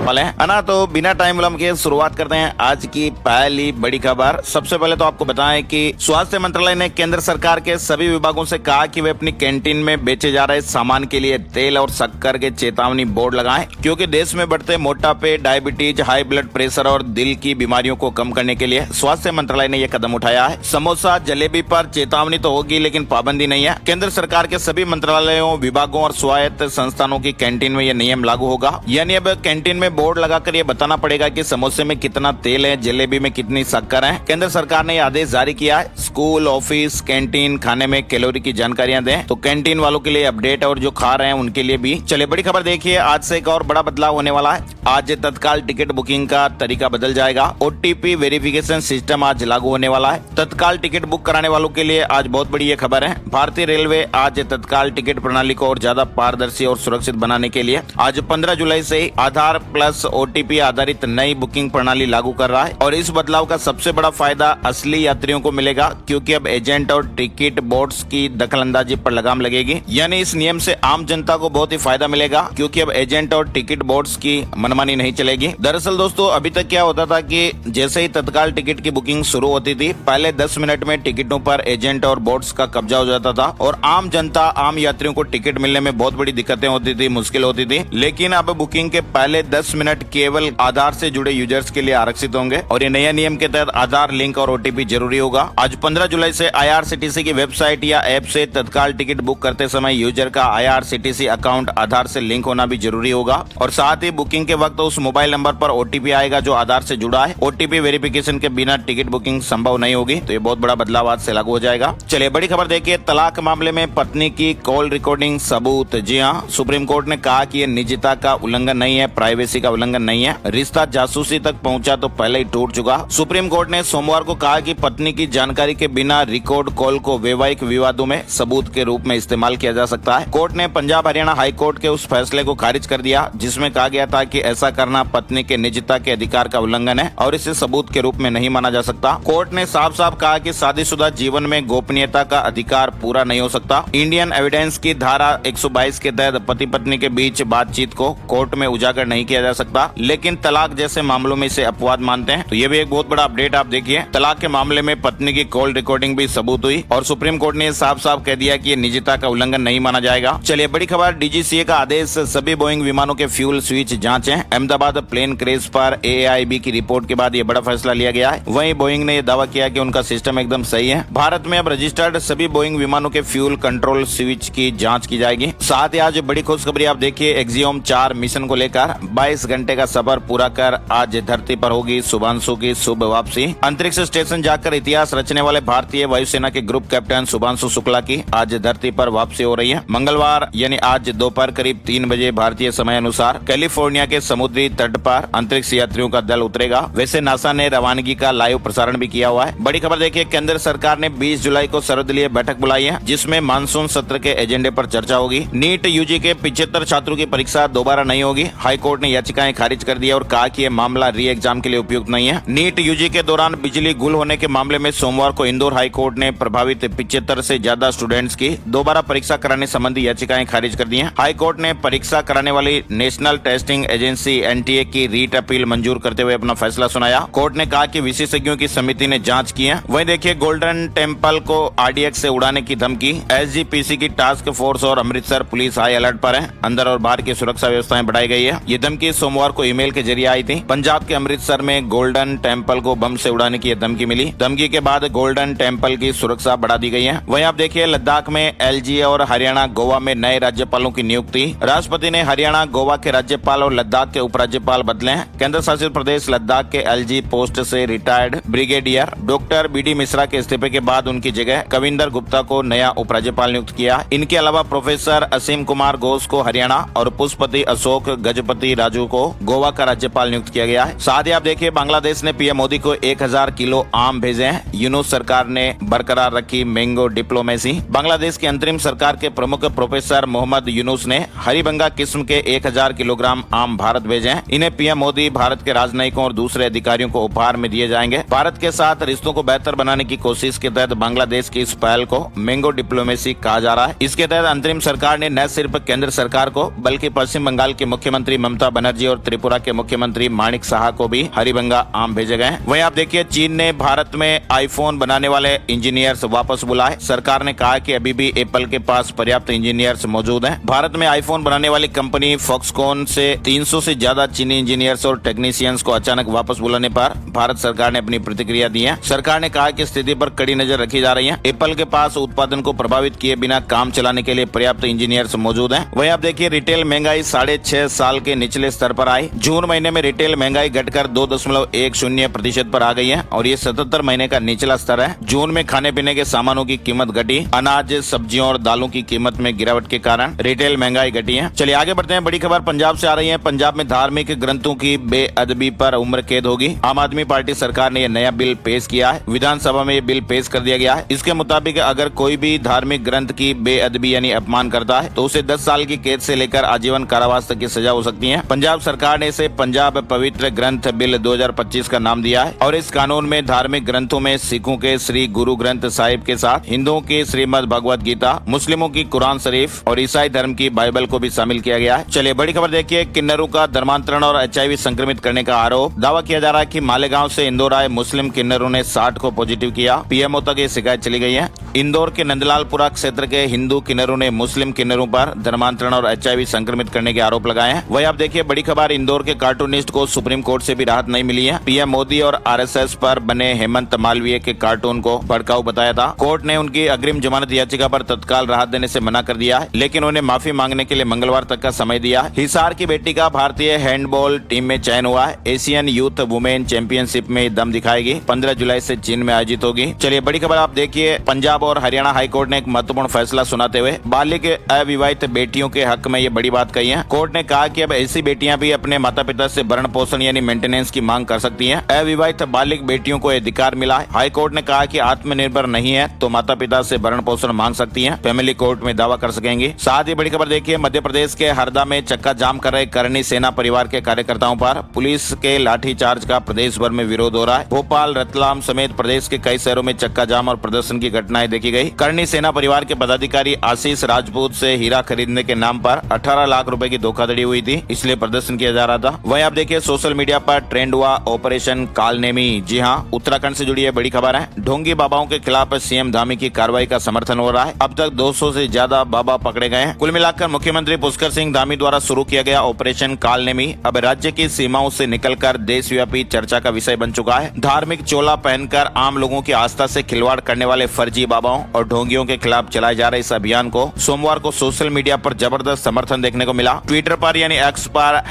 वाले हैं, है ना। तो बिना टाइम विलंब के शुरुआत करते हैं आज की पहली बड़ी खबर। सबसे पहले तो आपको बताएं कि स्वास्थ्य मंत्रालय ने केंद्र सरकार के सभी विभागों से कहा कि वे अपनी कैंटीन में बेचे जा रहे सामान के लिए तेल और शक्कर के चेतावनी बोर्ड लगाएं, क्योंकि देश में बढ़ते मोटापे, डायबिटीज, हाई ब्लड प्रेशर और दिल की बीमारियों को कम करने के लिए स्वास्थ्य मंत्रालय ने यह कदम उठाया है। समोसा, जलेबी पर चेतावनी तो होगी लेकिन पाबंदी नहीं है। केंद्र सरकार के सभी मंत्रालयों, विभागों और स्वायत्त संस्थानों की कैंटीन में यह नियम लागू होगा। यानी अब कैंटीन में बोर्ड लगाकर यह बताना पड़ेगा कि समोसे में कितना तेल है, जलेबी में कितनी शक्कर है। केंद्र सरकार ने यह आदेश जारी किया है। स्कूल, ऑफिस, कैंटीन खाने में कैलोरी की जानकारियां दें, तो कैंटीन वालों के लिए अपडेट और जो खा रहे हैं उनके लिए भी। चलिए बड़ी खबर देखिए, आज से एक और बड़ा बदलाव होने वाला है। आज तत्काल टिकट बुकिंग का तरीका बदल जाएगा। ओटीपी वेरिफिकेशन सिस्टम आज लागू होने वाला है। तत्काल टिकट बुक कराने वालों के लिए आज बहुत बड़ी ये खबर है। भारतीय रेलवे आज तत्काल टिकट प्रणाली को और ज्यादा पारदर्शी और सुरक्षित बनाने के लिए आज 15 जुलाई से ही आधार प्लस ओटीपी आधारित नई बुकिंग प्रणाली लागू कर रहा है। और इस बदलाव का सबसे बड़ा फायदा असली यात्रियों को मिलेगा, क्योंकि अब एजेंट और टिकट बोर्ड्स की दखलंदाजी पर लगाम लगेगी। यानी इस नियम से आम जनता को बहुत ही फायदा मिलेगा, क्योंकि अब एजेंट और टिकट बोर्ड्स की मनमानी नहीं चलेगी। दरअसल दोस्तों, अभी तक क्या होता था कि जैसे ही तत्काल टिकट की बुकिंग शुरू होती थी, पहले 10 मिनट में टिकटों पर एजेंट और बोर्ड्स का कब्जा हो जाता था और आम जनता, आम यात्रियों को टिकट मिलने में बहुत बड़ी दिक्कतें होती थी, मुश्किल होती थी। लेकिन अब बुकिंग के पहले 10 मिनट केवल आधार से जुड़े यूजर्स के लिए आरक्षित होंगे और ये नया नियम के तहत आधार लिंक और ओटीपी जरूरी होगा। आज 15 जुलाई से आईआरसीटीसी की वेबसाइट या ऐप से तत्काल टिकट बुक करते समय यूजर का आईआरसीटीसी अकाउंट आधार से लिंक होना भी जरूरी होगा। और साथ ही बुकिंग के वक्त उस मोबाइल नंबर पर ओटीपी आएगा जो आधार से जुड़ा है। ओटीपी वेरिफिकेशन के बिना टिकट बुकिंग संभव नहीं होगी। तो ये बहुत बड़ा बदलाव आज से लागू हो जाएगा। चलिए बड़ी खबर देखिए, तलाक मामले में पत्नी की कॉल रिकॉर्डिंग सबूत। जी हाँ, सुप्रीम कोर्ट ने कहा कि ये निजता का उल्लंघन नहीं है, प्राइवेसी का उल्लंघन नहीं है। रिश्ता जासूसी तक पहुंचा तो पहले ही टूट चुका। सुप्रीम कोर्ट ने सोमवार को कहा कि पत्नी की जानकारी के बिना रिकॉर्ड कॉल को वैवाहिक विवादों में सबूत के रूप में इस्तेमाल किया जा सकता है। कोर्ट ने पंजाब हरियाणा हाई कोर्ट के उस फैसले को खारिज कर दिया जिसमें कहा गया था कि ऐसा करना पत्नी के निजता के अधिकार का उल्लंघन है और इसे सबूत के रूप में नहीं माना जा सकता। कोर्ट ने साफ साफ कहा कि शादीशुदा जीवन में गोपनीयता का अधिकार पूरा नहीं हो सकता। इंडियन एविडेंस की धारा 122 के तहत पति पत्नी के बीच बातचीत को कोर्ट में उजागर नहीं किया जा सकता, लेकिन तलाक जैसे मामलों में इसे अपवाद मानते हैं। तो ये भी एक बहुत बड़ा अपडेट आप देखिए। तलाक के मामले में पत्नी की कॉल रिकॉर्डिंग भी सबूत हुई और सुप्रीम कोर्ट ने साफ साफ कह दिया कि ये निजता का उल्लंघन नहीं माना जाएगा। चलिए बड़ी खबर, डीजीसीए का आदेश, सभी बोइंग विमानों के फ्यूल स्विच जांचें। अहमदाबाद प्लेन क्रेश पर एआईबी की रिपोर्ट के बाद ये बड़ा फैसला लिया गया है। वहीं बोइंग ने दावा किया कि उनका सिस्टम एकदम सही है। भारत में अब रजिस्टर्ड सभी बोइंग विमानों के फ्यूल कंट्रोल स्विच की जांच की जाएगी। साथ ही आज बड़ी खुशखबरी आप देखिए, एक्सियोम 4 मिशन को लेकर 22 घंटे का सफर पूरा कर आज धरती पर होगी शुभांशु की शुभ वापसी। अंतरिक्ष स्टेशन जाकर इतिहास रचने वाले भारतीय वायुसेना के ग्रुप कैप्टन शुभांशु शुक्ला की आज धरती पर वापसी हो रही है। मंगलवार यानी आज दोपहर करीब 3 बजे भारतीय समय अनुसार कैलिफोर्निया के समुद्री तट पर अंतरिक्ष यात्रियों का दल उतरेगा। वैसे नासा ने रवानगी का लाइव प्रसारण भी किया हुआ है। बड़ी खबर देखिए, केंद्र सरकार ने 20 जुलाई को सर्वदलीय बैठक बुलाई है जिसमें मानसून सत्र के एजेंडे पर चर्चा होगी। नीट यूजी के 75 छात्रों की परीक्षा दोबारा नहीं होगी। हाई कोर्ट ने याचिकाएं खारिज कर दी और कहा कि यह मामला री एग्जाम के लिए उपयुक्त नहीं है। नीट यूजी के दौरान बिजली गुल होने के मामले में सोमवार को इंदौर हाई कोर्ट ने प्रभावित 75 से ज्यादा स्टूडेंट्स की दोबारा परीक्षा कराने संबंधी याचिकाएं खारिज कर दी हैं। हाई कोर्ट ने परीक्षा कराने वाली नेशनल टेस्टिंग एजेंसी एनटीए की रीट अपील मंजूर करते हुए अपना फैसला सुनाया। कोर्ट ने कहा कि विशेषज्ञों की समिति ने जांच की है। वहीं देखिए, गोल्डन टेम्पल को आरडीएक्स से उड़ाने की धमकी। एसजीपीसी की टास्क फोर्स और अमृतसर पुलिस हाई अलर्ट पर है। अंदर और बाहर की सुरक्षा व्यवस्थाएं बढ़ाई गई है। ये धमकी सोमवार को ईमेल के जरिए आई थी। पंजाब के अमृतसर में गोल्डन टेम्पल को बम से उड़ाने की धमकी मिली। धमकी के बाद गोल्डन टेम्पल की सुरक्षा बढ़ा दी गई है। वहीं आप देखिए, लद्दाख में एलजी और हरियाणा गोवा में नए राज्यपालों की नियुक्ति। राष्ट्रपति ने हरियाणा गोवा के राज्यपाल और लद्दाख के उपराज्यपाल बदले हैं। केंद्र शासित प्रदेश लद्दाख के एलजी पोस्ट से retired brigadier doctor BD Mishra के इस्तीफे के बाद उनकी जगह कविंदर गुप्ता को नया उपराज्यपाल नियुक्त किया। इनके अलावा प्रोफेसर असीम कुमार घोष को हरियाणा और पुष्पति अशोक गजपति राजू को गोवा का राज्यपाल नियुक्त किया गया है। साथ ही आप देखिए, बांग्लादेश ने पीएम मोदी को 1000 किलो आम भेजे हैं। यूनुस सरकार ने बरकरार रखी मैंगो डिप्लोमेसी। बांग्लादेश की अंतरिम सरकार के प्रमुख प्रोफेसर मोहम्मद यूनुस ने हरिबंगा किस्म के 1000 किलोग्राम आम भारत भेजे हैं। इन्हें पीएम मोदी, भारत के राजनयिकों और दूसरे अधिकारियों को उपहार में दिए जाएंगे। भारत के साथ रिश्तों को बेहतर बनाने की कोशिश के तहत बांग्लादेश की इस पहल को मैंगो डिप्लोमेसी कहा जा रहा है। इसके तहत अंतरिम सरकार ने न सिर्फ केंद्र सरकार को बल्कि पश्चिम बंगाल की मुख्यमंत्री ममता बनर्जी मुखर्जी और त्रिपुरा के मुख्यमंत्री माणिक साहा को भी हरिभंगा आम भेजे गए। वहीं आप देखिए चीन ने भारत में आईफोन बनाने वाले इंजीनियर्स वापस बुलाए। सरकार ने कहा कि अभी भी एप्पल के पास पर्याप्त इंजीनियर्स मौजूद हैं। भारत में आईफोन बनाने वाली कंपनी फॉक्सकॉन से 300 से ज्यादा चीनी इंजीनियर्स और टेक्नीशियंस को अचानक वापस बुलाने पर भारत सरकार ने अपनी प्रतिक्रिया दी है। सरकार ने कहा कि स्थिति पर कड़ी नजर रखी जा रही है। एप्पल के पास उत्पादन को प्रभावित किए बिना काम चलाने के लिए पर्याप्त इंजीनियर्स मौजूद हैं। वहीं आप देखिए रिटेल महंगाई 6.5 साल के निचले स्तर पर आई। जून महीने में रिटेल महंगाई घटकर 2.10% पर आ गई है और ये 77 महीने का निचला स्तर है। जून में खाने पीने के सामानों की कीमत घटी। अनाज, सब्जियों और दालों की कीमत में गिरावट के कारण रिटेल महंगाई घटी है। चलिए आगे बढ़ते हैं। बड़ी खबर पंजाब से आ रही है। पंजाब में धार्मिक ग्रंथों की बेअदबी पर उम्र कैद होगी। आम आदमी पार्टी सरकार ने यह नया बिल पेश किया है। विधानसभा में ये बिल पेश कर दिया गया है। इसके मुताबिक अगर कोई भी धार्मिक ग्रंथ की बेअदबी यानी अपमान करता है तो उसे 10 साल की कैद से लेकर आजीवन कारावास तक की सजा हो सकती है। पंजाब सरकार ने इसे पंजाब पवित्र ग्रंथ बिल 2025 का नाम दिया है और इस कानून में धार्मिक ग्रंथों में सिखों के श्री गुरु ग्रंथ साहिब के साथ हिंदुओं की श्रीमद भगवत गीता, मुस्लिमों की कुरान शरीफ और ईसाई धर्म की बाइबल को भी शामिल किया गया है। चलिए बड़ी खबर देखिए। किन्नरों का धर्मांतरण और HIV संक्रमित करने का आरोप। दावा किया जा रहा है कि मालेगांव से इंदौर आए मुस्लिम किन्नरों ने 60 को पॉजिटिव किया। PMO तक ये शिकायत चली गई है। इंदौर के नंदलालपुरा क्षेत्र के हिंदू किन्नरों ने मुस्लिम किन्नरों पर धर्मांतरण और HIV संक्रमित करने के आरोप लगाए हैं। वही आप देखिए बड़ी खबर। इंदौर के कार्टूनिस्ट को सुप्रीम कोर्ट से भी राहत नहीं मिली है। PM मोदी और RSS पर बने हेमंत मालवीय के कार्टून को भड़काऊ बताया था। कोर्ट ने उनकी अग्रिम जमानत याचिका पर तत्काल राहत देने से मना कर दिया है, लेकिन उन्हें माफी मांगने के लिए मंगलवार तक का समय दिया। हिसार की बेटी का भारतीय हैंडबॉल टीम में चयन हुआ है। एशियन यूथ वुमेन चैंपियनशिप में दम दिखाएगी। 15 जुलाई से चीन में आयोजित होगी। चलिए बड़ी खबर आप देखिए। पंजाब और हरियाणा हाईकोर्ट ने एक महत्वपूर्ण फैसला सुनाते हुए बालिग अविवाहित बेटियों के हक में ये बड़ी बात कही है। कोर्ट ने कहा कि अब ऐसी बेटियां भी अपने माता पिता से भरण पोषण यानी मेंटेनेंस की मांग कर सकती हैं। अविवाहित बालिग बेटियों को अधिकार मिला है। हाई कोर्ट ने कहा कि आत्मनिर्भर नहीं है तो माता पिता से भरण पोषण मांग सकती हैं। फैमिली कोर्ट में दावा कर सकेंगी। साथ ही बड़ी खबर देखिए। मध्य प्रदेश के हरदा में चक्का जाम कर रहे करनी सेना परिवार के कार्यकर्ताओं पर पुलिस के लाठीचार्ज का प्रदेश भर में विरोध हो रहा है। भोपाल, रतलाम समेत प्रदेश के कई शहरों में चक्का जाम और प्रदर्शन की घटनाएं देखी गई। करनी सेना परिवार के पदाधिकारी आशीष राजपूत से हीरा खरीदने के नाम पर 18 लाख रुपए की धोखाधड़ी हुई थी, इसलिए प्रदर्शन किया जा रहा था। वहीं आप देखिए सोशल मीडिया पर ट्रेंड हुआ ऑपरेशन कालनेमी। जी हाँ, उत्तराखंड से जुड़ी है बड़ी खबर है। ढोंगी बाबाओं के खिलाफ CM धामी की कार्रवाई का समर्थन हो रहा है। अब तक 200 से ज्यादा बाबा पकड़े गए हैं। कुल मिलाकर मुख्यमंत्री पुष्कर सिंह धामी द्वारा शुरू किया गया ऑपरेशन कालनेमी अब राज्य की सीमाओं से निकलकर देशव्यापी चर्चा का विषय बन चुका है। धार्मिक चोला पहनकर आम लोगों की आस्था से खिलवाड़ करने वाले फर्जी बाबाओं और ढोंगियों के खिलाफ चलाए जा रहे इस अभियान को सोमवार को सोशल मीडिया पर जबरदस्त समर्थन देखने को मिला। ट्विटर पर यानी X पर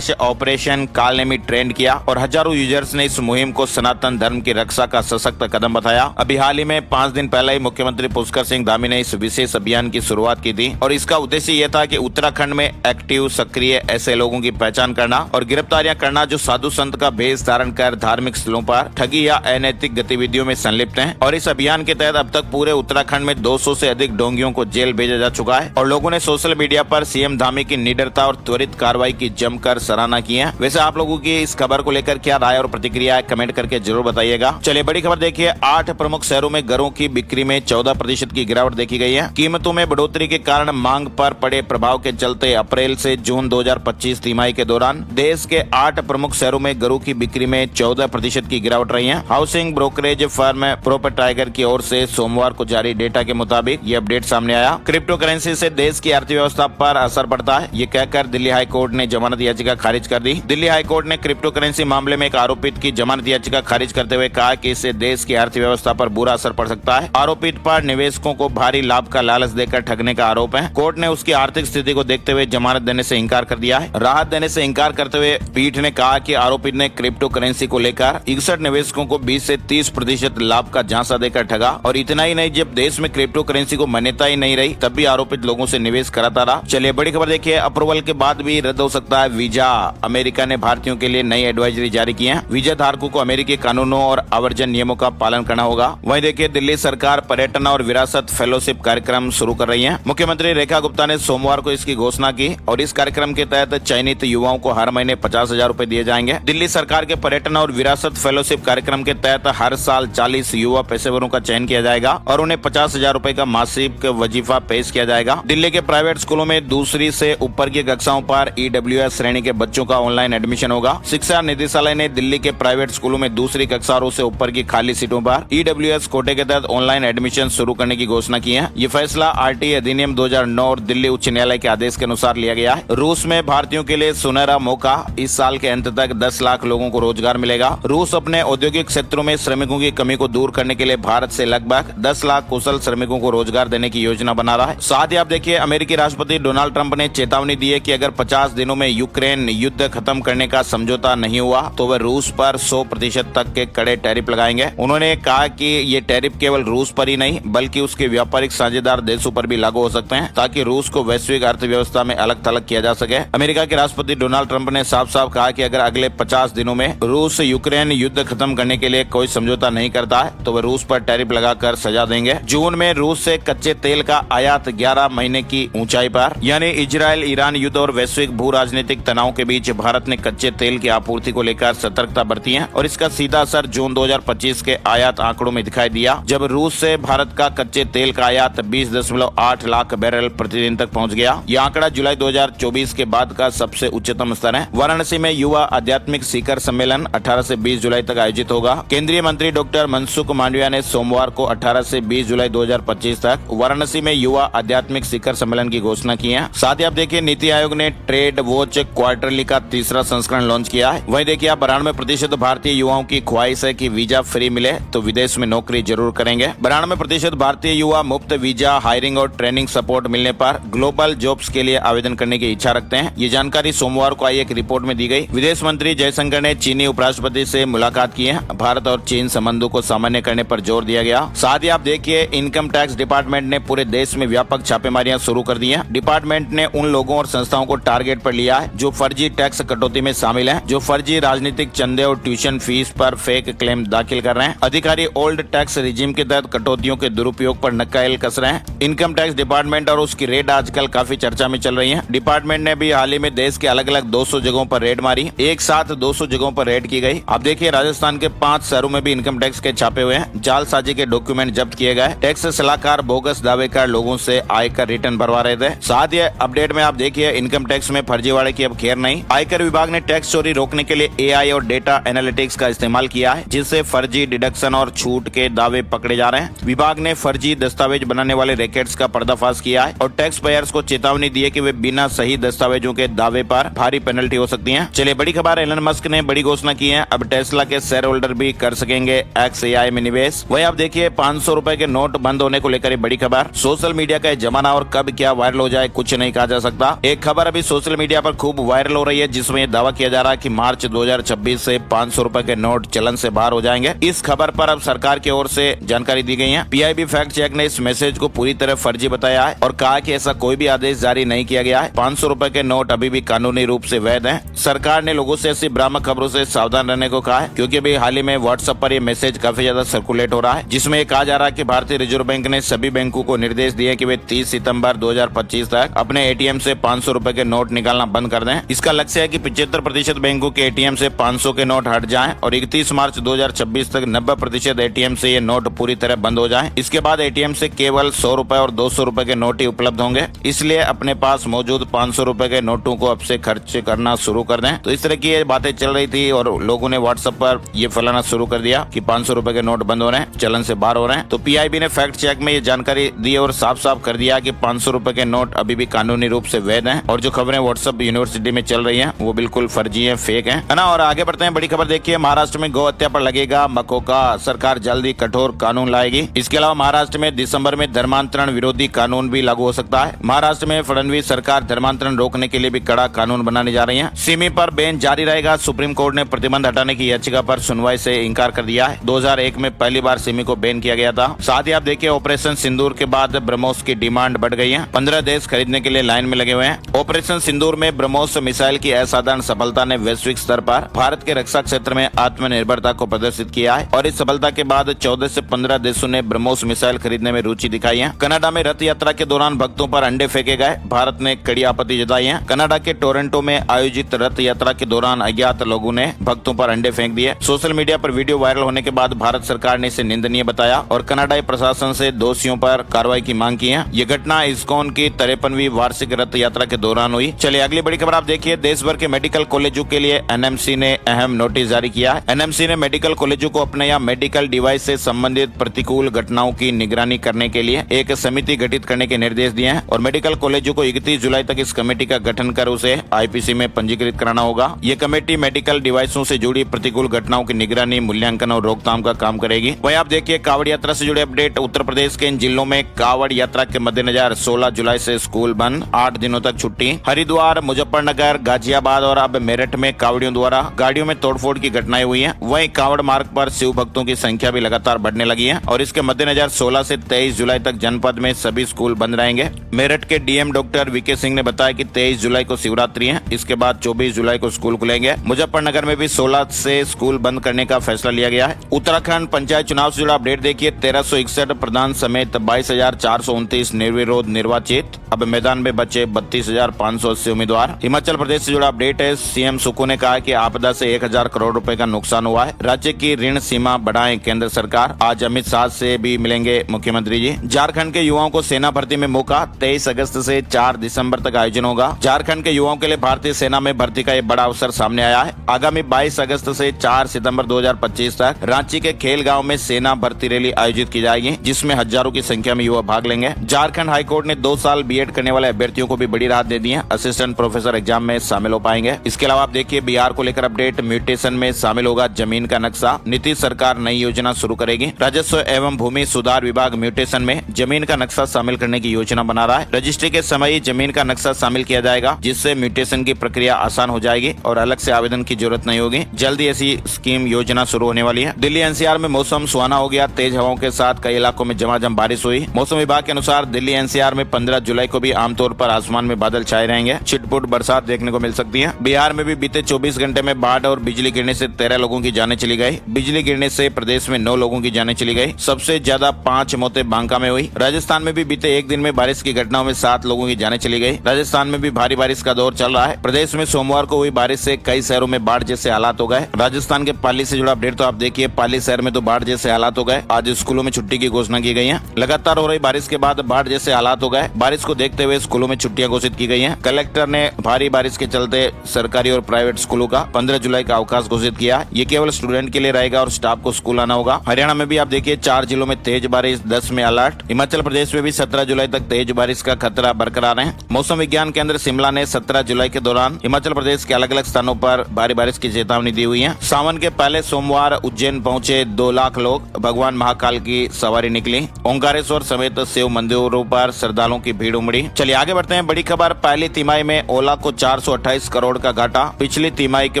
#ऑपरेशन कालनेमी ट्रेंड किया और हजारों यूजर्स ने इस मुहिम को सनातन धर्म की रक्षा का सशक्त कदम बताया। अभी हाल ही में 5 दिन पहले ही मुख्यमंत्री पुष्कर सिंह धामी ने इस विशेष अभियान की शुरुआत की थी और इसका उद्देश्य यह था कि उत्तराखंड में एक्टिव सक्रिय ऐसे लोगों की पहचान करना और गिरफ्तारियां करना जो साधु संत का भेष धारण कर धार्मिक स्थलों पर ठगी या अनैतिक गतिविधियों में संलिप्त हैं। और इस अभियान के तहत अब तक पूरे उत्तराखंड में 200 से अधिक ढोंगियों को जेल भेजा जा चुका है और लोगों ने सोशल मीडिया पर CM धामी की निडरता और त्वरित कार्रवाई की जमकर सराहना की है। वैसे आप लोगों की इस खबर को लेकर क्या राय और प्रतिक्रिया है कमेंट करके जरूर बताइएगा। चलिए बड़ी खबर देखिए। 8 प्रमुख शहरों में घरों की बिक्री में 14% की गिरावट देखी गई है। कीमतों में बढ़ोतरी के कारण मांग पर पड़े प्रभाव के चलते अप्रैल से जून 2025 तिमाही के दौरान देश के 8 प्रमुख शहरों में घरों की बिक्री में 14% की गिरावट रही है। Housing brokerage firm proper tiger की ओर से सोमवार को जारी डेटा के मुताबिक ये अपडेट सामने आया। क्रिप्टो करेंसी से देश की अर्थव्यवस्था पर असर पड़ता है, ये कहकर दिल्ली हाई कोर्ट ने जमानत याचिका खारिज कर दी। दिल्ली हाई कोर्ट ने क्रिप्टो करेंसी मामले में एक आरोपित की जमानत याचिका खारिज करते हुए कहा कि इससे देश की अर्थव्यवस्था पर बुरा असर पड़ सकता है। आरोपित पर निवेशकों को भारी लाभ का लालच देकर ठगने का आरोप है। कोर्ट ने उसकी आर्थिक स्थिति को देखते हुए जमानत देने से इंकार कर दिया है। राहत देने से इंकार करते हुए पीठ ने कहा कि आरोपित ने क्रिप्टो करेंसी को लेकर 61 निवेशकों को 20 से 30% लाभ का झांसा देकर ठगा और इतना ही नहीं, जब देश में क्रिप्टो करेंसी को मान्यता ही नहीं रही तब भी आरोपित लोगों से निवेश कराता रहा। चलिए बड़ी खबर देखिए। अप्रूवल के बाद भी रद्द हो सकता है वीजा। अमेरिका ने भारतीयों के लिए नई एडवाइजरी जारी की है। वीजा धारकों को अमेरिकी कानूनों और आवर्जन नियमों का पालन करना होगा। वहीं देखिए दिल्ली सरकार पर्यटन और विरासत फेलोशिप कार्यक्रम शुरू कर रही है। मुख्यमंत्री रेखा गुप्ता ने सोमवार को इसकी घोषणा की और इस कार्यक्रम के तहत चयनित युवाओं को हर महीने 50,000 रूपए दिए जाएंगे। दिल्ली सरकार के पर्यटन और विरासत फेलोशिप कार्यक्रम के तहत हर साल 40 युवा पेशेवरों का चयन किया जाएगा और उन्हें 50,000 रूपए का मासिक वजीफा पेश किया जाएगा। दिल्ली के प्राइवेट स्कूलों में दूसरी से ऊपर की कक्षाओं पर EWS श्रेणी श्रेणी के बच्चों का ऑनलाइन एडमिशन होगा। शिक्षा निदेशालय ने दिल्ली के प्राइवेट स्कूलों में दूसरी कक्षाओं से ऊपर की खाली सीटों पर EWS कोटे के तहत ऑनलाइन एडमिशन शुरू करने की घोषणा की है। ये फैसला RT अधिनियम 2009 और दिल्ली उच्च न्यायालय के आदेश के अनुसार लिया गया है। रूस में भारतीयों के लिए सुनहरा मौका, इस साल के अंत तक 10 लाख लोगों को रोजगार मिलेगा। रूस अपने औद्योगिक क्षेत्रों में श्रमिकों की कमी को दूर करने के लिए भारत से लगभग 10 लाख कुशल श्रमिकों को रोजगार देने की योजना बना रहा है। साथ ही आप देखिए, अमेरिकी राष्ट्रपति डोनाल्ड ट्रंप ने चेतावनी दी है कि अगर 50 दिनों में यूक्रेन युद्ध खत्म करने का समझौता नहीं हुआ तो वह रूस पर 100% तक के कड़े टैरिफ लगाएंगे। उन्होंने कहा कि ये टैरिफ केवल रूस पर ही नहीं बल्कि उसके व्यापारिक साझेदार देशों पर भी लागू हो सकते हैं, ताकि रूस को वैश्विक अर्थव्यवस्था में अलग थलग किया जा सके। अमेरिका के राष्ट्रपति डोनाल्ड ट्रंप ने साफ साफ कहा कि अगर अगले 50 दिनों में रूस यूक्रेन युद्ध खत्म करने के लिए कोई समझौता नहीं करता है तो वह रूस पर टैरिफ लगाकर सजा देंगे। जून में रूस से कच्चे तेल का आयात 11 महीने की ऊंचाई पर, यानी इजराइल ईरान युद्ध और वैश्विक भू राजनीतिक तनाव के बीच भारत ने कच्चे तेल की आपूर्ति को लेकर सतर्कता बरती है और इसका सीधा असर जून 2025 के आयात आंकड़ों में दिखाई दिया, जब रूस से भारत का कच्चे तेल का आयात 20.8 लाख बैरल प्रतिदिन तक पहुंच गया। यह आंकड़ा जुलाई 2024 के बाद का सबसे उच्चतम स्तर है। वाराणसी में युवा आध्यात्मिक शिखर सम्मेलन 18 से 20 जुलाई तक आयोजित होगा। केंद्रीय मंत्री डॉक्टर मनसुख मांडविया ने सोमवार को 18 से 20 जुलाई 2025 तक वाराणसी में युवा आध्यात्मिक शिखर सम्मेलन की घोषणा की है। साथ ही आप देखिए, नीति आयोग ने ट्रेड वॉच क्वार्टरली का तीसरा संस्करण लॉन्च किया है। वहीं देखिए, 92% भारतीय युवाओं की ख्वाहिश है कि वीजा फ्री मिले तो विदेश में नौकरी जरूर करेंगे। 92% भारतीय युवा मुफ्त वीजा, हायरिंग और ट्रेनिंग सपोर्ट मिलने पर ग्लोबल जॉब्स के लिए आवेदन करने की इच्छा रखते हैं। ये जानकारी सोमवार को आई एक रिपोर्ट में दी गई। विदेश मंत्री जयशंकर ने चीनी उपराष्ट्रपति से मुलाकात की है। भारत और चीन संबंधों को सामान्य करने पर जोर दिया गया। साथ ही आप देखिए, इनकम टैक्स डिपार्टमेंट ने पूरे देश में व्यापक छापेमारियां शुरू कर दी हैं। डिपार्टमेंट ने उन लोगों और संस्थाओं को टारगेट पर लिया है जो फर्जी टैक्स कटौती में शामिल हैं, जो फर्जी राजनीतिक चंदे और ट्यूशन फीस पर फेक क्लेम दाखिल कर रहे हैं। अधिकारी ओल्ड टैक्स रिजीम के तहत कटौतियों के दुरुपयोग पर नकेल कस रहे हैं। इनकम टैक्स डिपार्टमेंट और उसकी रेड आजकल काफी चर्चा में चल रही है। डिपार्टमेंट ने भी हाल ही में देश के अलग अलग 200 जगहों पर रेड मारी। एक साथ 200 जगहों पर रेड की गई। अब देखिए, राजस्थान के 5 शहरों में भी इनकम टैक्स के छापे हुए हैं। जालसाजी के डॉक्यूमेंट जब्त किए गए। टैक्स सलाहकार बोगस दावे कर लोगों से आयकर रिटर्न भरवा रहे थे। साथ ही अपडेट में आप देखिए, इनकम टैक्स में फर्जीवाड़े की अब खैर नहीं। आयकर विभाग ने टैक्स चोरी रोकने के लिए AI और डेटा एनालिटिक्स का इस्तेमाल किया है, जिससे फर्जी डिडक्शन और छूट के दावे पकड़े जा रहे हैं। विभाग ने फर्जी दस्तावेज बनाने वाले रैकेट्स का पर्दाफाश किया है और टैक्स पेयर्स को चेतावनी दी है कि वे बिना सही दस्तावेजों के दावे पर भारी पेनल्टी हो सकती है। चलिए, बड़ी खबर, एलन मस्क ने बड़ी घोषणा की है। अब टेस्ला के शेयर होल्डर भी कर सकेंगे XAI में निवेश। वही आप देखिए, 500 रुपए के नोट बंद होने को लेकर बड़ी खबर। सोशल मीडिया का जमाना और कब क्या वायरल हो जाए कुछ नहीं कहा जा सकता। एक खबर अभी सोशल मीडिया पर खूब वायरल हो रही है, जिसमें दावा किया जा रहा है कि मार्च 2026 से 500 रुपए के नोट चलन से बाहर हो जाएंगे। इस खबर पर अब सरकार की ओर से जानकारी दी गई है। PIB फैक्ट चेक ने इस मैसेज को पूरी तरह फर्जी बताया है और कहा कि ऐसा कोई भी आदेश जारी नहीं किया गया है। 500 रुपए के नोट अभी भी कानूनी रूप से वैध हैं। सरकार ने लोगों से ऐसी भ्रामक खबरों से सावधान रहने को कहा है, क्योंकि अभी हाल ही में व्हाट्सएप पर ये मैसेज काफी ज्यादा सर्कुलेट हो रहा है, जिसमें ये कहा जा रहा है कि भारतीय रिजर्व बैंक ने सभी बैंकों को निर्देश दिए कि वे 30 सितंबर 2025 तक अपने ATM से 500 रुपए के नोट निकालना बंद कर दें। इसका लक्ष्य है कि 75% बैंकों के ATM से 500 के नोट हट जाएं और 31 मार्च 2026 तक 90% ATM से ये नोट पूरी तरह बंद हो जाएं। इसके बाद ATM से केवल 100 रुपए और 200 रुपए के नोट ही उपलब्ध होंगे। इसलिए अपने पास मौजूद 500 रुपए के नोटों को अब से खर्च करना शुरू कर दें। तो इस तरह की ये बातें चल रही थी और लोगों ने व्हाट्सएप पर ये फैलाना शुरू कर दिया कि 500 रुपए के नोट बंद हो रहे हैं, चलन से बाहर हो रहे हैं। तो PIB ने फैक्ट चेक में ये जानकारी दी और साफ साफ कर दिया कि 500 रुपए के नोट अभी भी कानूनी रूप से वैध हैं और जो खबरें व्हाट्सएप यूनिवर्सिटी में चल रही हैं वो बिल्कुल फर्जी हैं, फेक हैं, है ना। और आगे बढ़ते हैं, बड़ी खबर देखिए, महाराष्ट्र में गौ हत्या पर लगेगा मकोका, सरकार जल्दी कठोर कानून लाएगी। इसके अलावा महाराष्ट्र में दिसंबर में धर्मांतरण विरोधी कानून भी लागू हो सकता है। महाराष्ट्र में फडणवीस सरकार धर्मांतरण रोकने के लिए भी कड़ा कानून बनाने जा रही है। सिमी पर बैन जारी रहेगा। सुप्रीम कोर्ट ने प्रतिबंध हटाने की याचिका पर सुनवाई से इंकार कर दिया है। 2001 में पहली बार सिमी को बैन किया गया था। साथ ही आप देखिए, ऑपरेशन सिंदूर के बाद ब्रह्मोस की डिमांड बढ़ गई है। 15 देश खरीदने के लिए लाइन में लगे हुए हैं। ऑपरेशन सिंदूर में ब्रह्मोस मिसाइल की असाधारण सफलता ने वैश्विक स्तर पर भारत के रक्षा क्षेत्र में आत्मनिर्भरता को प्रदर्शित किया है और इस सफलता के बाद 14 से 15 देशों ने ब्रह्मोस मिसाइल खरीदने में रुचि दिखाई है। कनाडा में रथ यात्रा के दौरान भक्तों पर अंडे फेंके गए, भारत ने कड़ी आपत्ति जताई है। कनाडा के टोरंटो में आयोजित रथ यात्रा के दौरान अज्ञात लोगों ने भक्तों पर अंडे फेंक दिए। सोशल मीडिया पर वीडियो वायरल होने के बाद भारत सरकार ने इसे निंदनीय बताया और कनाडाई प्रशासन से दोषियों पर कार्रवाई की मांग की है। ये घटना इस्कॉन की 53वीं वार्षिक रथ यात्रा के दौरान हुई। चलिए, अगली बड़ी खबर आप आप देखिए देश भर के मेडिकल कॉलेजों के लिए एनएमसी ने अहम नोटिस जारी किया है। एनएमसी ने मेडिकल कॉलेजों को अपने यहाँ मेडिकल डिवाइस से संबंधित प्रतिकूल घटनाओं की निगरानी करने के लिए एक समिति गठित करने के निर्देश दिए हैं और मेडिकल कॉलेजों को 31 जुलाई तक इस कमेटी का गठन कर उसे आईपीसी में पंजीकृत कराना होगा। ये कमेटी मेडिकल डिवाइसों से जुड़ी प्रतिकूल घटनाओं की निगरानी, मूल्यांकन और रोकथाम का काम करेगी। वहीं आप देखिए कावड़ यात्रा से जुड़े अपडेट। उत्तर प्रदेश के इन जिलों में कावड़ यात्रा के मद्देनजर 16 जुलाई से स्कूल बंद, 8 दिनों तक छुट्टी। हरिद्वार, मुजफ्फरनगर, गाजियाबाद और अब मेरठ में कावड़ियों द्वारा गाड़ियों में तोड़फोड़ की घटनाएं हुई हैं। वहीं कावड़ मार्ग पर शिव भक्तों की संख्या भी लगातार बढ़ने लगी है और इसके मद्देनजर 16 से 23 जुलाई तक जनपद में सभी स्कूल बंद रहेंगे। मेरठ के डीएम डॉक्टर वीके सिंह ने बताया कि 23 जुलाई को शिवरात्रि है, इसके बाद 24 जुलाई को स्कूल खुलेंगे। मुजफ्फरनगर में भी 16 से स्कूल बंद करने का फैसला लिया गया है। उत्तराखंड पंचायत चुनाव से जुड़ा अपडेट देखिए। 1361 प्रधान समेत 22,429 निर्विरोध निर्वाचित। अब मैदान में बचे 32,580 उम्मीदवार। हिमाचल प्रदेश से जुड़ा अपडेट है। सीएम सुक्खू ने कहा कि आपदा से 1,000 करोड़ रुपए का नुकसान हुआ है, राज्य की ऋण सीमा बढ़ाएं केंद्र सरकार। आज अमित शाह से भी मिलेंगे मुख्यमंत्री जी। झारखंड के युवाओं को सेना भर्ती में मौका। 23 अगस्त से 4 दिसंबर तक आयोजन होगा। झारखंड के युवाओं के लिए भारतीय सेना में भर्ती का एक बड़ा अवसर सामने आया है। आगामी 22 अगस्त से 4 सितंबर 2025 तक रांची के खेल गांव में सेना भर्ती रैली आयोजित की जाएगी, जिसमें हजारों की संख्या में युवा भाग लेंगे। झारखंड हाईकोर्ट ने 2 साल बीएड करने वाले अभ्यर्थियों को भी बड़ी राहत दे दी है। असिस्टेंट प्रोफेसर एग्जाम में शामिल हो पाएंगे। इसके अलावा आप देखिए बिहार को लेकर अपडेट। म्यूटेशन में शामिल होगा जमीन का नक्शा। नीतीश सरकार नई योजना शुरू करेगी। राजस्व एवं भूमि सुधार विभाग म्यूटेशन में जमीन का नक्शा शामिल करने की योजना बना रहा है। रजिस्ट्री के समय ही जमीन का नक्शा शामिल किया जाएगा, जिससे म्यूटेशन की प्रक्रिया आसान हो जाएगी और अलग से आवेदन की जरूरत नहीं होगी। जल्दी ऐसी स्कीम योजना शुरू होने वाली है। दिल्ली एनसीआर में मौसम सुहाना हो गया। तेज हवाओं के साथ कई इलाकों में झमाझम बारिश हुई। मौसम विभाग के अनुसार दिल्ली एनसीआर में 15 जुलाई को भी आमतौर पर आसमान में बादल छाए रहेंगे। छिटपुट बरसात देखने को मिल सकती है। बिहार में भी बीते 24 घंटे में बाढ़ और बिजली गिरने से 13 लोगों की जानें चली गई। बिजली गिरने से प्रदेश में 9 लोगों की जानें चली गई। सबसे ज्यादा 5 मौतें बांका में हुई। राजस्थान में भी बीते एक दिन में बारिश की घटनाओं में 7 लोगों की जानें चली गई। राजस्थान में भी भारी बारिश का दौर चल रहा है। प्रदेश में सोमवार को हुई बारिश से कई शहरों में बाढ़ जैसे हालात हो गए। राजस्थान के पाली से जुड़ा अपडेट तो आप देखिए। पाली शहर में तो बाढ़ जैसे हालात हो गए। आज स्कूलों में छुट्टी की घोषणा की गई है। लगातार हो रही बारिश के बाद बाढ़ जैसे हालात हो गए। बारिश को देखते हुए स्कूलों में छुट्टियां घोषित की गई हैं। कलेक्टर ने भारी बारिश के चलते सरकारी और प्राइवेट स्कूलों का 15 जुलाई का अवकाश घोषित किया। ये केवल स्टूडेंट के लिए रहेगा और स्टाफ को स्कूल आना होगा। हरियाणा में भी आप देखिए 4 जिलों में तेज बारिश, 10 में अलर्ट। हिमाचल प्रदेश में भी 17 जुलाई तक तेज बारिश का खतरा बरकरार है। मौसम विज्ञान केंद्र शिमला ने 17 जुलाई के दौरान हिमाचल प्रदेश के अलग अलग स्थानों पर भारी बारिश की चेतावनी दी हुई है। सावन के पहले सोमवार उज्जैन पहुंचे 2 लाख लोग। भगवान महाकाल की सवारी निकली। ओंकारेश्वर समेत शिव मंदिरों पर श्रद्धालुओं की भीड़ उमड़ी। चलिए आगे बढ़ते हैं। बड़ी खबर। पहली तिमाही में ओला को 428 करोड़ का घाटा। पिछली तिमाही के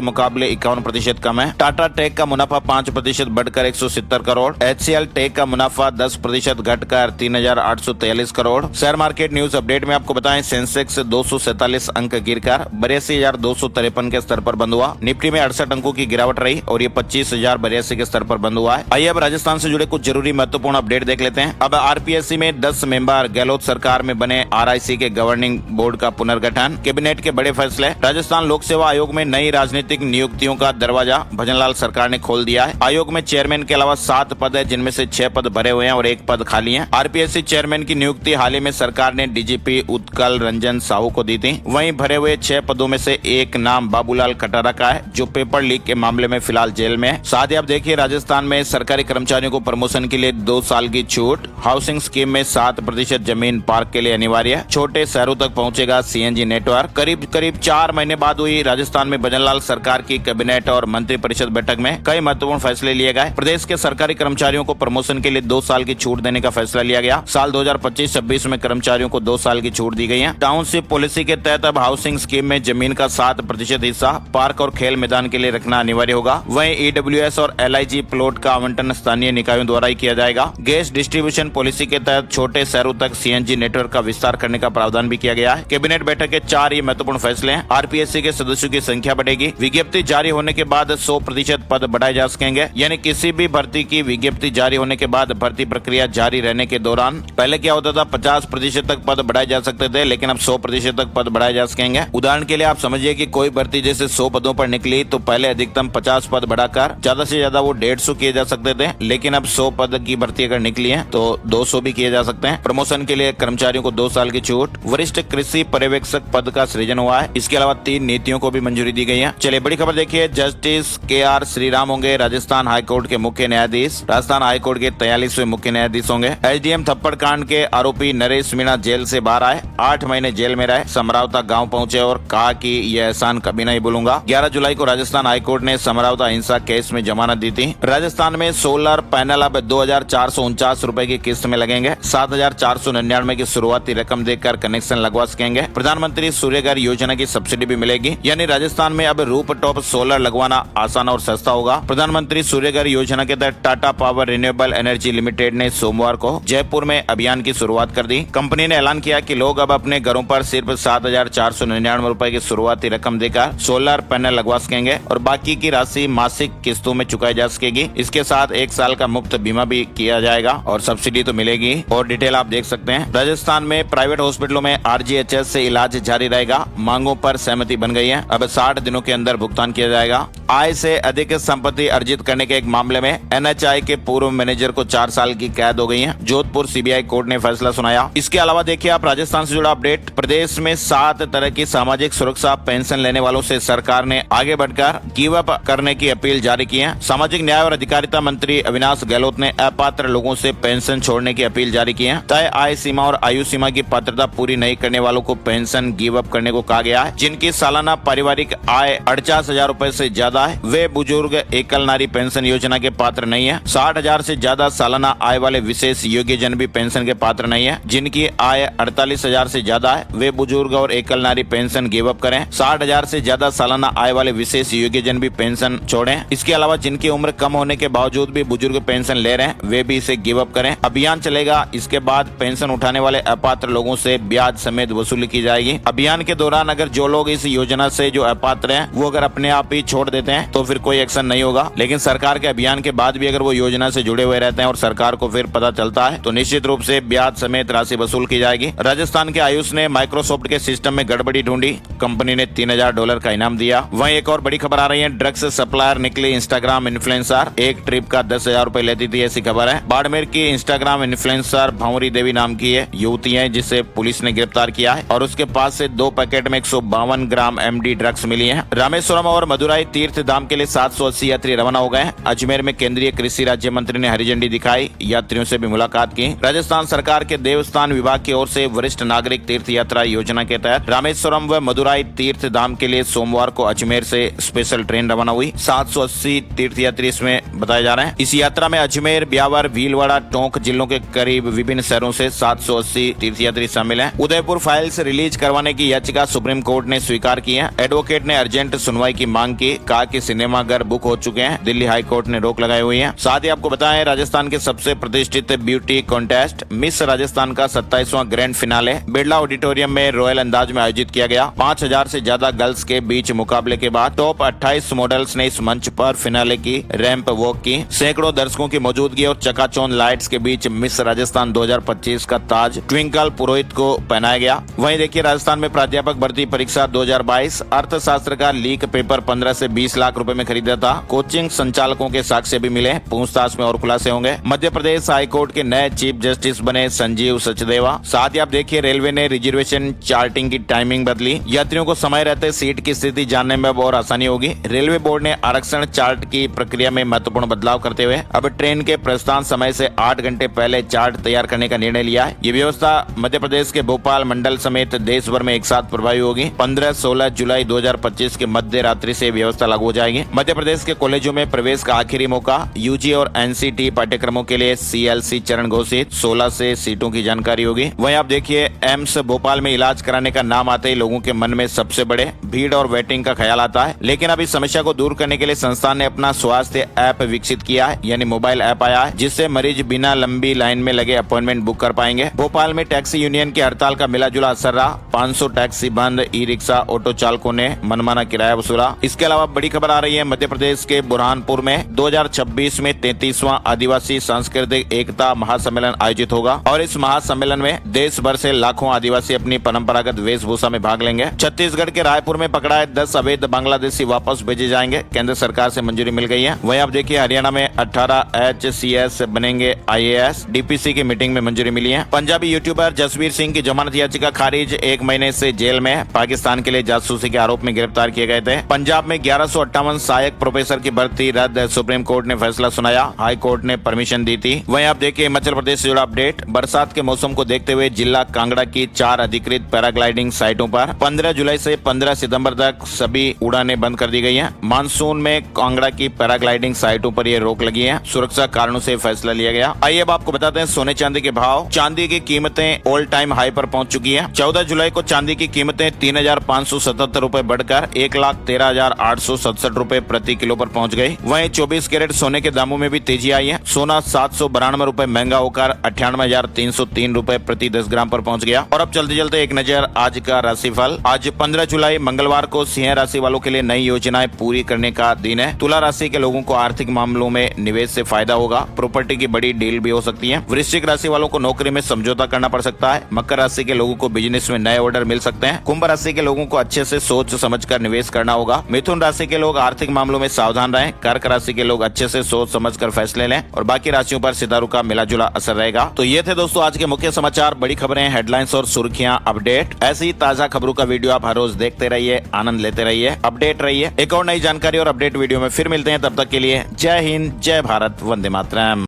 मुकाबले 51% कम है। टाटा टेक का मुनाफा 5% बढ़कर 170 करोड़। HCL टेक का मुनाफा 10% घटकर 3,843 crore. Share market news update में आपको बताएं सेंसेक्स 247 अंक गिरकर 82,253 के स्तर पर बंद हुआ। निफ्टी में 68 अंकों की गिरावट रही और ये 25,082 के स्तर पर बंद हुआ है। आइए अब राजस्थान से जुड़े कुछ जरूरी महत्वपूर्ण अपडेट देख लेते हैं। अब आरपीएससी में 10 मेंबर। गहलोत सरकार में बने आरआईसी के गवर्निंग बोर्ड का पुनर्गठन। कैबिनेट के बड़े फैसले। राजस्थान लोक सेवा आयोग में नई राजनीतिक नियुक्तियों का दरवाजा भजनलाल सरकार ने खोल दिया है। आयोग में चेयरमैन के अलावा 7 पद है, जिनमें से 6 पद भरे हुए हैं और 1 पद खाली है। आरपीएससी चेयरमैन की नियुक्ति हाल ही में सरकार ने डीजीपी उत्कल रंजन साहू को दी थी। वहीं भरे हुए 6 पदों में से एक नाम बाबूलाल कटारा का है, जो पेपर लीक के मामले में फिलहाल जेल में है। साथ ही आप देखिए राजस्थान में सरकारी कर्मचारियों को प्रमोशन के लिए 2 साल की छूट। हाउसिंग स्कीम में 7% जमीन पार्क के लिए अनिवार्य। छोटे शहरों तक पहुंचेगा सीएनजी नेटवर्क। करीब 4 महीने बाद हुई राजस्थान में भजनलाल सरकार की कैबिनेट और मंत्रिपरिषद बैठक में कई महत्वपूर्ण फैसले लिए गए। प्रदेश के सरकारी कर्मचारियों को प्रमोशन के लिए 2 साल की छूट देने का फैसला लिया गया। साल 2025-26 में कर्मचारियों को 2 साल की छूट दी गई है। टाउनशिप पॉलिसी के तहत अब हाउसिंग स्कीम में जमीन का 7% हिस्सा पार्क और खेल मैदान के लिए रखना अनिवार्य होगा। वहीं ईडब्ल्यूएस और एलआईजी प्लॉट का आवंटन स्थानीय निकायों द्वारा ही किया जाएगा। गैस डिस्ट्रीब्यूशन पॉलिसी के तहत छोटे शहरों तक सीएनजी नेटवर्क का विस्तार करने का प्रावधान भी किया गया है। कैबिनेट बैठक के 4 ये महत्वपूर्ण फैसले हैं। आरपीएससी के सदस्यों की संख्या बढ़ेगी। विज्ञप्ति जारी होने के बाद 100% पद बढ़ाए जा सकेंगे। यानी किसी भी भर्ती की विज्ञप्ति जारी होने के बाद भर्ती प्रक्रिया जारी रहने के दौरान पहले क्या होता था 50% तक पद बढ़ाए जा सकते थे, लेकिन अब 100% तक पद बढ़ाए जा सकेंगे। उदाहरण के लिए आप समझिए कि कोई भर्ती जैसे 100 पदों पर निकली तो पहले अधिकतम 50 पद बढ़ाकर ज्यादा से ज्यादा वो 150 किए जा सकते थे, लेकिन अब 100 पद की भर्ती अगर निकली है तो 200 भी किए जा सकते हैं। प्रमोशन के लिए कर्मचारियों को 2 साल की छूट। वरिष्ठ कृषि पर्यवेक्षक पद का सृजन हुआ है। इसके अलावा 3 नीतियों को भी मंजूरी दी गई है। चलिए बड़ी खबर देखिए, जस्टिस KR श्रीराम होंगे राजस्थान हाईकोर्ट के मुख्य न्यायाधीश। राजस्थान हाईकोर्ट के 43वें मुख्य न्यायाधीश होंगे। SDM थप्पड़ कांड के आरोपी नरेश मीणा जेल से बाहर आए, 8 महीने जेल में रहे, समरावता गांव पहुंचे और कहा कि यह एहसान कभी नहीं भूलूंगा। 11 जुलाई को राजस्थान हाईकोर्ट ने समरावता हिंसा केस में जमानत दी थी। राजस्थान में सोलर पैनल अब 2449 रुपए की किस्त में लगेंगे। 7499 की शुरुआती रकम देकर कनेक्शन लगवा सकेंगे। प्रधानमंत्री सूर्यघर योजना की सब्सिडी भी मिलेगी, यानी राजस्थान में अब रूफ टॉप सोलर लगवाना आसान और सस्ता होगा। प्रधानमंत्री सूर्यघर योजना के तहत Tata power renewable energy limited ने सोमवार को जयपुर में अभियान की शुरुआत कर दी। कंपनी ने ऐलान किया कि लोग अब अपने घरों पर सिर्फ 7499 रुपए की शुरुआती रकम देकर सोलर पैनल लगवा सकेंगे और बाकी की राशि मासिक किस्तों में चुकाई जा सकेगी। इसके साथ 1 साल का मुफ्त बीमा भी किया जाएगा और सब्सिडी तो मिलेगी। और डिटेल आप देख सकते हैं। राजस्थान में प्राइवेट हॉस्पिटलों में RGHS से इलाज जारी रहेगा। मांगों पर सहमति बन गई है। अब 60 दिनों के अंदर भुगतान किया जाएगा। आय से अधिक संपत्ति अर्जित करने के एक मामले में NHI के पूर्व मैनेजर को 4 साल की कैद हो गई है। जोधपुर CBI कोर्ट ने फैसला सुनाया। इसके अलावा देखिए आप राजस्थान से जुड़ा अपडेट। प्रदेश में 7 तरह की सामाजिक सुरक्षा पेंशन लेने वालों से सरकार ने आगे बढ़कर गिव अप करने की अपील जारी की है। सामाजिक न्याय और अधिकारिता मंत्री अविनाश गहलोत ने अपात्र लोगों से पेंशन छोड़ने की अपील जारी की है। तय आय सीमा और आयु सीमा की पात्रता पूरी नहीं करने वालों को पेंशन गिव अप करने को कहा गया है। जिनकी सालाना पारिवारिक आय 48,000 रूपए से ज्यादा है, वे बुजुर्ग एकल नारी पेंशन योजना के पात्र नहीं है। 60,000 से ज्यादा सालाना आय वाले विशेष योग्य जन भी पेंशन के पात्र नहीं है। जिनकी आय 48,000 से ज्यादा है, वे बुजुर्ग और एकल नारी पेंशन गिव अप करें। 60,000 से ज्यादा सालाना आय वाले विशेष योग्य जन भी पेंशन छोड़ें। इसके अलावा जिनकी उम्र कम होने के बावजूद भी बुजुर्ग पेंशन ले रहे हैं, वे भी इसे गिव अप करें। अभियान चलेगा। इसके बाद पेंशन उठाने वाले अपात्र लोगों से ब्याज समेत वसूली की जाएगी। अभियान के दौरान अगर जो लोग इस योजना से जो अपात्र हैं वो अगर अपने आप ही छोड़ देते हैं तो फिर कोई एक्शन नहीं होगा। लेकिन सरकार के अभियान के बाद भी अगर वो योजना से जुड़े हुए रहते हैं और सरकार को फिर पता चलता है तो निश्चित रूप से ब्याज समेत राशि वसूल की जाएगी। राजस्थान के आयुष ने माइक्रोसॉफ्ट के सिस्टम में गड़बड़ी ढूंढी। कंपनी ने $3000 का इनाम दिया। वहीं एक और बड़ी खबर आ रही है। ड्रग्स सप्लायर निकली इंस्टाग्राम इन्फ्लुएंसर। एक ट्रिप का 10,000 रुपए लेती थी, ऐसी खबर है। बाड़मेर की इंस्टाग्राम इन्फ्लुएंसर भंवरी देवी नाम की है युवती है, जिसे पुलिस ने गिरफ्तार किया है और उसके पास से 2 पैकेट में 152 ग्राम MD ड्रग्स मिली है। रामेश्वरम और मदुराई तीर्थ धाम के लिए 780 यात्री रवाना हो गए हैं। अजमेर में केंद्रीय कृषि राज्य मंत्री ने हरी झंडी दिखाई, यात्रियों से भी मुलाकात की। राजस्थान सरकार के देवस्थान विभाग की ओर से वरिष्ठ नागरिक तीर्थ यात्रा योजना के तहत रामेश्वरम व मदुराई तीर्थ धाम के लिए सोमवार को अजमेर से स्पेशल ट्रेन रवाना हुई। 780 तीर्थ यात्री इसमें बताए जा रहे हैं। इस यात्रा में अजमेर, ब्यावर, भीलवाड़ा, टोंक जिलों के करीब विभिन्न शहरों से 780 तीर्थयात्री शामिल हैं। उदयपुर फाइल्स रिलीज करवाने की याचिका सुप्रीम कोर्ट ने स्वीकार की है। एडवोकेट ने अर्जेंट सुनवाई की मांग की, कहा कि सिनेमाघर बुक हो चुके हैं। दिल्ली हाई कोर्ट ने रोक लगाई हुई है। साथ ही आपको बताएं राजस्थान के सबसे प्रतिष्ठित ब्यूटी कॉन्टेस्ट मिस राजस्थान का 27वां ग्रैंड फिनाले बिरला ऑडिटोरियम में रॉयल अंदाज में आयोजित किया गया। 5000 से ज्यादा गर्ल्स के बीच मुकाबले के बाद टॉप 28 मॉडल्स ने इस मंच पर फिनाले की रैंप वॉक की। सैकड़ों दर्शकों की मौजूदगी और चकाचौंध लाइट्स के बीच मिस राजस्थान 2025 का ताज ट्विंकल पुरोहित को पहनाया गया। वहीं देखिए राजस्थान में प्राध्यापक भर्ती परीक्षा 2022 अर्थशास्त्र का लीक पेपर 15 से 20 लाख रुपए में खरीदा था। कोचिंग संचालकों के साक्ष्य भी मिले। पूछताछ में और खुलासे होंगे। मध्य प्रदेश हाई कोर्ट के नए चीफ जस्टिस बने संजीव सचदेवा। साथ ही आप देखिए रेलवे ने रिजर्वेशन चार्टिंग की टाइमिंग बदली। यात्रियों को समय रहते सीट की स्थिति जानने में अब और आसानी होगी। रेलवे बोर्ड ने आरक्षण चार्ट की प्रक्रिया में महत्वपूर्ण बदलाव करते हुए अब ट्रेन के प्रस्थान समय से 8 घंटे पहले चार्ट तैयार करने का निर्णय लिया है। ये व्यवस्था मध्य प्रदेश के भोपाल मंडल समेत देश भर में एक साथ प्रभावी होगी। 15-16 जुलाई 2025 के मध्य रात्रि से व्यवस्था लागू हो जाएगी। मध्य प्रदेश के कॉलेजों में प्रवेश का आखिरी मौका। यूजी और NCT पाठ्यक्रमों के लिए CLC चरण घोषित। 16 से सीटों की जानकारी होगी। वहीं आप देखिए एम्स भोपाल में इलाज कराने का नाम आते ही लोगों के मन में सबसे बड़े भीड़ और वेटिंग का ख्याल आता है। लेकिन अब इस समस्या को दूर करने के लिए संस्थान ने अपना स्वास्थ्य ऐप विकसित किया है, यानी मोबाइल ऐप आया है, जिससे मरीज बिना लंबी लाइन में लगे अपॉइंटमेंट बुक कर पाएंगे। भोपाल में टैक्सी यूनियन की हड़ताल का मिला-जुला असर रहा। 500 टैक्सी बंद, ई रिक्शा, ऑटो चालकों ने मनमाना किराया वसूला। इसके अलावा बड़ी खबर आ रही है मध्य प्रदेश के बुरहानपुर में 2026 में 33वां आदिवासी सांस्कृतिक एकता महासम्मेलन आयोजित होगा और इस महासम्मेलन में देश भर से लाखों आदिवासी अपनी परंपरागत वेशभूषा में भाग लेंगे। छत्तीसगढ़ के रायपुर में पकड़ाए 10 अवैध बांग्लादेशी वापस भेजे जाएंगे। केंद्र सरकार से मंजूरी मिल गई है। वहीं आप देखिए हरियाणा में 18 HCS बनेंगे IAS। DPC की मीटिंग में मंजूरी मिली है। पंजाबी यूट्यूबर जसवीर सिंह की जमानत याचिका खारिज, 1 महीने से जेल में। पाकिस्तान के लिए जासूसी के आरोप में गिरफ्तार किए गए थे। पंजाब में 1158 सहायक प्रोफेसर की भर्ती रद्द, सुप्रीम कोर्ट ने फैसला सुनाया। हाई कोर्ट ने परमिशन दी थी। वहीं आप देखिए हिमाचल प्रदेश से जुड़ा अपडेट। बरसात के मौसम को देखते हुए जिला कांगड़ा की 4 अधिकृत पैराग्लाइडिंग साइटों पर 15 जुलाई से 15 सितंबर तक सभी उड़ानें बंद कर दी गई हैं। मानसून में कांगड़ा की पैराग्लाइडिंग साइटों पर यह रोक लगी है। सुरक्षा कारणों से फैसला लिया गया। आइए अब आपको बताते हैं सोने चांदी के भाव। चांदी की कीमतें ऑल टाइम हाई पर पहुंच चुकी है। 14 जुलाई को चांदी की कीमतें 3,577 रूपए बढ़कर 1,13,867 रूपए प्रति किलो पर पहुंच गई। वहीं 24 कैरेट सोने के दामों में भी तेजी आई है। सोना 792 रूपए महंगा होकर 98,303 रूपए प्रति 10 ग्राम पर पहुंच गया। और अब चलते चलते एक नजर आज का राशिफल। आज 15 जुलाई मंगलवार को सिंह राशि वालों के लिए नई योजनाएं पूरी करने का दिन है। तुला राशि के लोगों को आर्थिक मामलों में निवेश से फायदा होगा। प्रॉपर्टी की बड़ी डील भी हो सकती है। वृश्चिक राशि वालों को नौकरी में समझौता करना पड़ सकता है। मकर राशि के लोगों को बिजनेस में नए ऑर्डर मिल सकते हैं। कुंभ राशि के लोगों को अच्छे से सोच समझकर निवेश करना होगा। मिथुन राशि के लोग आर्थिक मामलों में सावधान रहें। कर्क राशि के लोग अच्छे से सोच समझकर फैसले लें और बाकी राशियों पर सितारों का मिला जुला असर रहेगा। तो ये थे दोस्तों आज के मुख्य समाचार, बड़ी खबरें, हेडलाइंस और सुर्खियां, अपडेट। ऐसी ताजा खबरों का वीडियो आप हर रोज देखते रहिए, आनंद लेते रहिए, अपडेट रहिए। एक और नई जानकारी और अपडेट वीडियो में फिर मिलते हैं। तब तक के लिए जय हिंद, जय भारत, वंदे मातरम।